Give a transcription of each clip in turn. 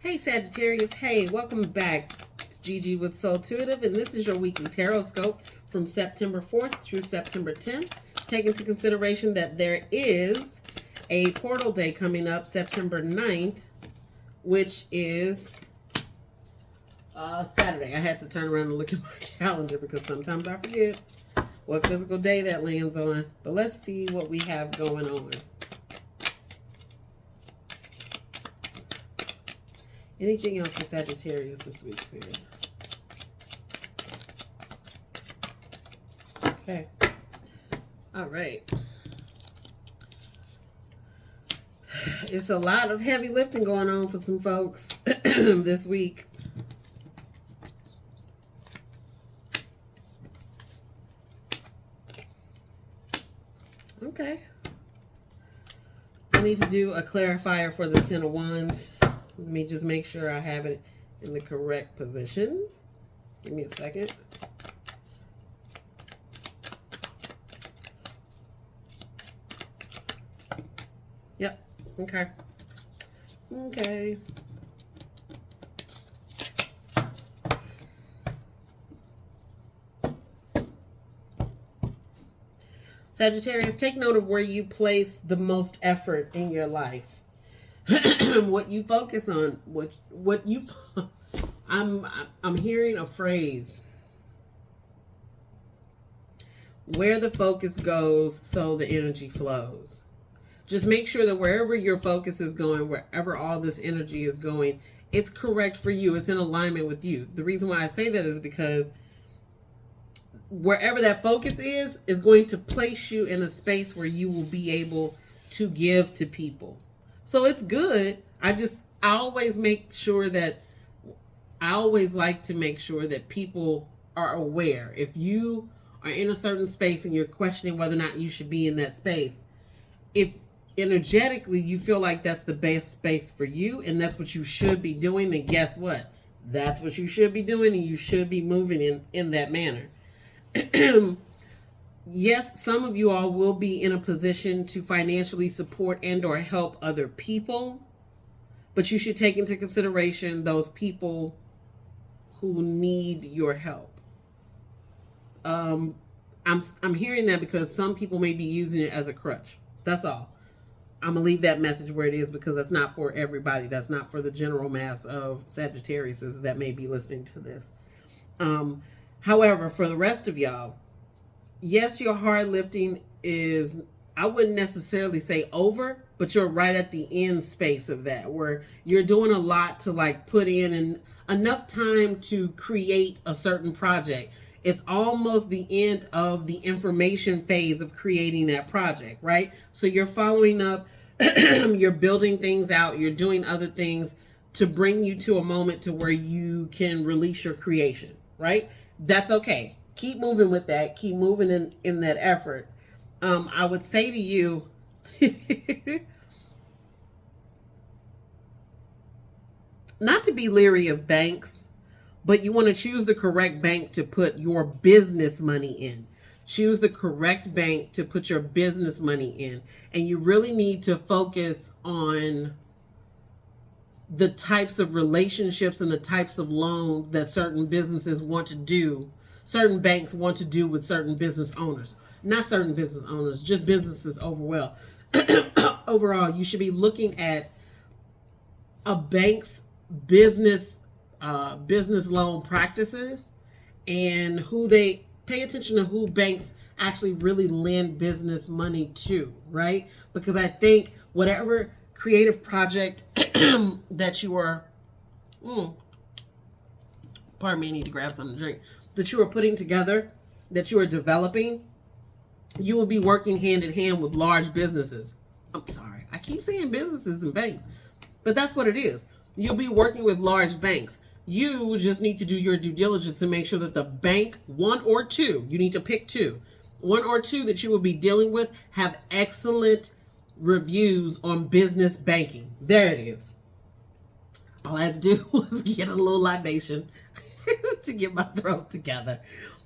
Hey Sagittarius, hey, welcome back. It's Gigi with Soultuitive, and this is your weekly tarot scope from September 4th through September 10th. Take into consideration that there is a portal day coming up September 9th, which is Saturday. I had to turn around and look at my calendar because sometimes I forget what physical day that lands on. But let's see what we have going on. Anything else for Sagittarius this week, Spirit? Okay. All right. It's a lot of heavy lifting going on for some folks this week. Okay. I need to do a clarifier for the Ten of Wands. Let me just make sure I have it in the correct position. Give me a second. Yep. Okay. Okay. Sagittarius, take note of where you place the most effort in your life. What you focus on, what you I'm hearing a phrase. Where the focus goes, so the energy flows. Just make sure that wherever your focus is going, wherever all this energy is going, it's correct for you. It's in alignment with you. The reason why I say that is because wherever that focus is going to place you in a space where you will be able to give to people. So it's good. I always make sure that I always like to make sure that people are aware. If you are in a certain space and you're questioning whether or not you should be in that space, if energetically you feel like that's the best space for you and that's what you should be doing, then guess what? That's what you should be doing, and you should be moving in that manner. Yes, some of you all will be in a position to financially support and or help other people, but you should take into consideration those people who need your help. I'm hearing that because some people may be using it as a crutch. That's all. I'm gonna leave that message where it is because that's not for everybody. That's not for the general mass of Sagittariuses that may be listening to this. However, for the rest of y'all, yes, your hard lifting is, I wouldn't necessarily say over, but you're right at the end space of that, where you're doing a lot to like put in enough time to create a certain project. It's almost the end of the information phase of creating that project, right? So you're following up, you're building things out, you're doing other things to bring you to a moment to where you can release your creation, right? That's okay. Keep moving with that. Keep moving in that effort. I would say to you, not to be leery of banks, but you want to choose the correct bank to put your business money in. Choose the correct bank to put your business money in. And you really need to focus on the types of relationships and the types of loans that certain businesses want to do, certain banks want to do with certain business owners. Not certain business owners, just businesses overall. Overall, you should be looking at a bank's business loan practices and who they pay attention to, who banks actually really lend business money to, right? Because I think whatever creative project that you are, pardon me, I need to grab something to drink, that you are putting together, that you are developing, you will be working hand in hand with large businesses. I'm sorry, I keep saying businesses and banks, but that's what it is. You'll be working with large banks. You just need to do your due diligence and make sure that the bank, one or two, you need to pick two, one or two that you will be dealing with have excellent reviews on business banking. There it is. All I had to do was get a little libation to get my throat together.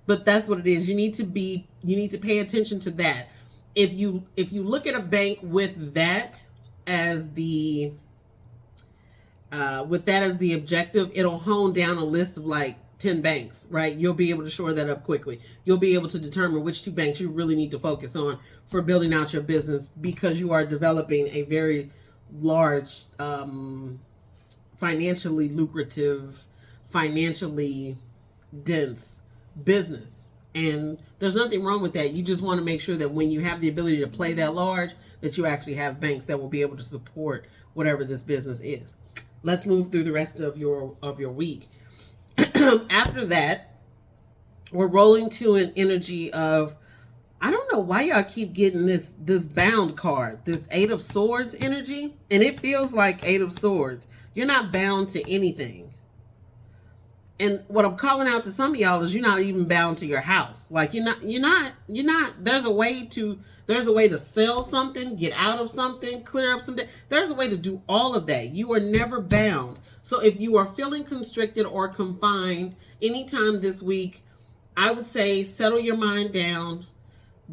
But that's what it is. You need to pay attention to that. If you look at a bank with that as the With that as the objective, it'll hone down a list of like 10 banks, right? You'll be able to shore that up quickly. You'll be able to determine which 2 banks you really need to focus on for building out your business, because you are developing a very large, financially lucrative, financially dense business. And there's nothing wrong with that. You just want to make sure that when you have the ability to play that large, that you actually have banks that will be able to support whatever this business is. Let's move through the rest of your week. After that, we're rolling to an energy of, I don't know why y'all keep getting this bound card, this 8 of Swords energy, and it feels like 8 of Swords. You're not bound to anything. And what I'm calling out to some of y'all is you're not even bound to your house. Like you're not, there's a way to sell something, get out of something, clear up something. There's a way to do all of that. You are never bound. So if you are feeling constricted or confined anytime this week, I would say settle your mind down,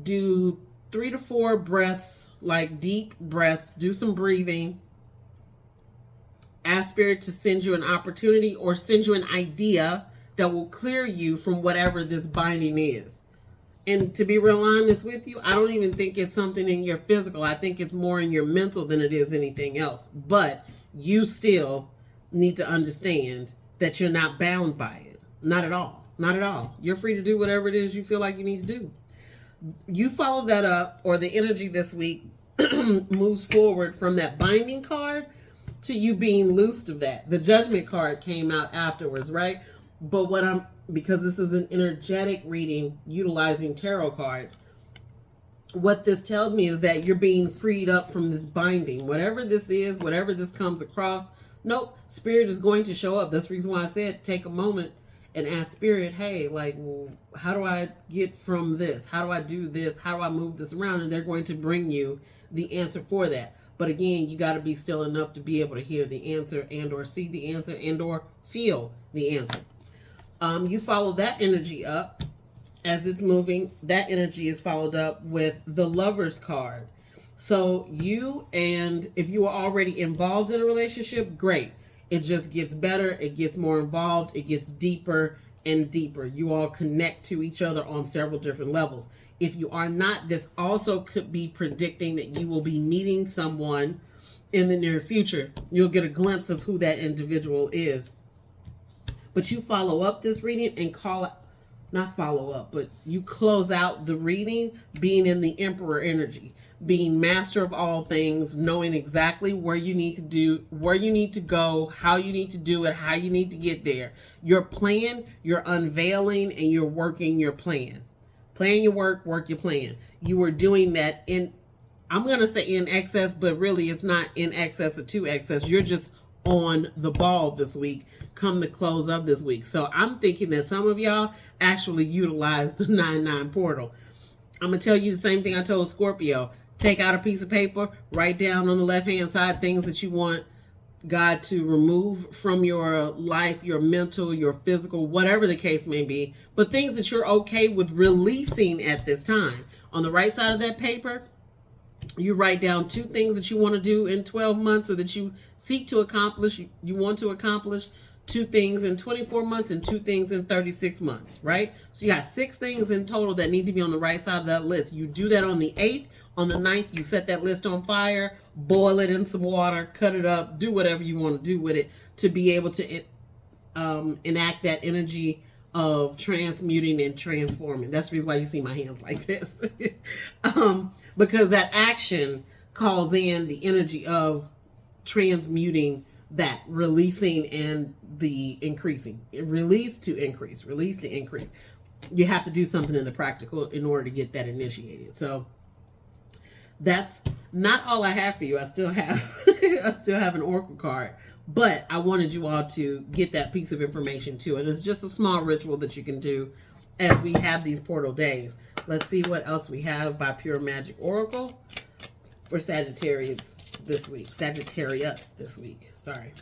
do 3 to 4 breaths, like deep breaths, do some breathing. Ask Spirit to send you an opportunity or send you an idea that will clear you from whatever this binding is. And to be real honest with you, I don't even think it's something in your physical. I think it's more in your mental than it is anything else. But you still need to understand that you're not bound by it. Not at all. Not at all. You're free to do whatever it is you feel like you need to do. You follow that up, or the energy this week moves forward from that binding card to you being loosed of that. The Judgment card came out afterwards, right? But because this is an energetic reading utilizing tarot cards, what this tells me is that you're being freed up from this binding. Whatever this is, whatever this comes across, nope, Spirit is going to show up. That's the reason why I said take a moment and ask Spirit, hey, like, well, how do I get from this? How do I do this? How do I move this around? And they're going to bring you the answer for that. But again, you got to be still enough to be able to hear the answer and or see the answer and or feel the answer. You follow that energy up as it's moving. That energy is followed up with the Lover's card. So if you are already involved in a relationship, great. It just gets better. It gets more involved. It gets deeper and deeper. You all connect to each other on several different levels. If you are not, this also could be predicting that you will be meeting someone in the near future. You'll get a glimpse of who that individual is. But you follow up this reading and you close out the reading being in the Emperor energy, being master of all things, knowing exactly where you need to go, how you need to do it, how you need to get there. Your plan, you're unveiling, and you're working your plan. Plan your work your plan. You are doing that I'm going to say in excess, but really it's not in excess or to excess. You're just on the ball this week, come the close of this week. So I'm thinking that some of y'all actually utilize the 9/9 portal. I'm going to tell you the same thing I told Scorpio. Take out a piece of paper, write down on the left-hand side things that you want God to remove from your life, your mental, your physical, whatever the case may be, but things that you're okay with releasing at this time. On the right side of that paper, you write down 2 things that you want to do in 12 months or that you seek to accomplish, you want to accomplish, 2 things in 24 months and 2 things in 36 months, right? So you got 6 things in total that need to be on the right side of that list. You do that on the 8th. On the 9th, you set that list on fire, boil it in some water, cut it up, do whatever you want to do with it to be able to enact that energy of transmuting and transforming. That's the reason why you see my hands like this. Because that action calls in the energy of transmuting, that releasing and the increasing. Release to increase. You have to do something in the practical in order to get that initiated. So that's not all I have for you. I still have an oracle card, but I wanted you all to get that piece of information too. And it's just a small ritual that you can do as we have these portal days. Let's see what else we have by Pure Magic Oracle for Sagittarius this week. Sorry.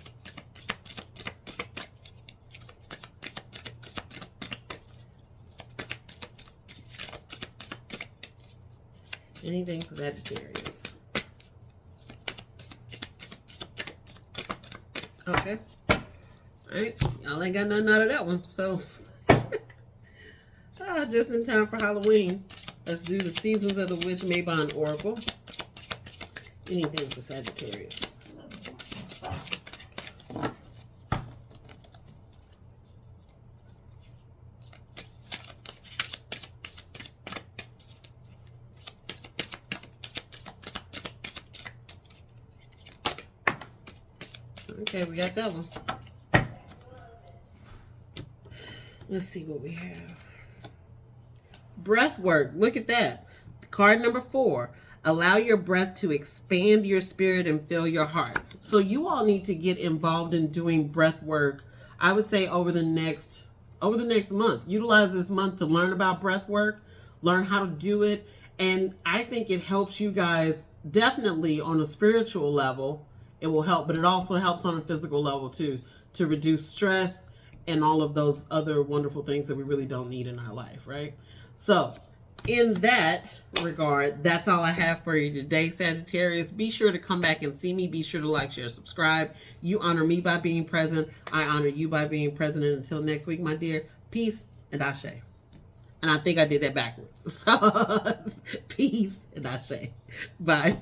Anything for Sagittarius. Okay. All right. Y'all ain't got nothing out of that one. So, just in time for Halloween. Let's do the Seasons of the Witch Maybon Oracle. Anything for Sagittarius. Okay, we got that one. Let's see what we have. Breath work. Look at that. Card number 4. Allow your breath to expand your spirit and fill your heart. So you all need to get involved in doing breath work. I would say over the next month. Utilize this month to learn about breath work, learn how to do it, and I think it helps you guys definitely on a spiritual level. It will help, but it also helps on a physical level too, to reduce stress and all of those other wonderful things that we really don't need in our life, right? So in that regard, that's all I have for you today, Sagittarius. Be sure to come back and see me. Be sure to like, share, subscribe. You honor me by being present. I honor you by being present. And until next week, my dear, peace and ashe. And I think I did that backwards. So, peace and ashe. Bye.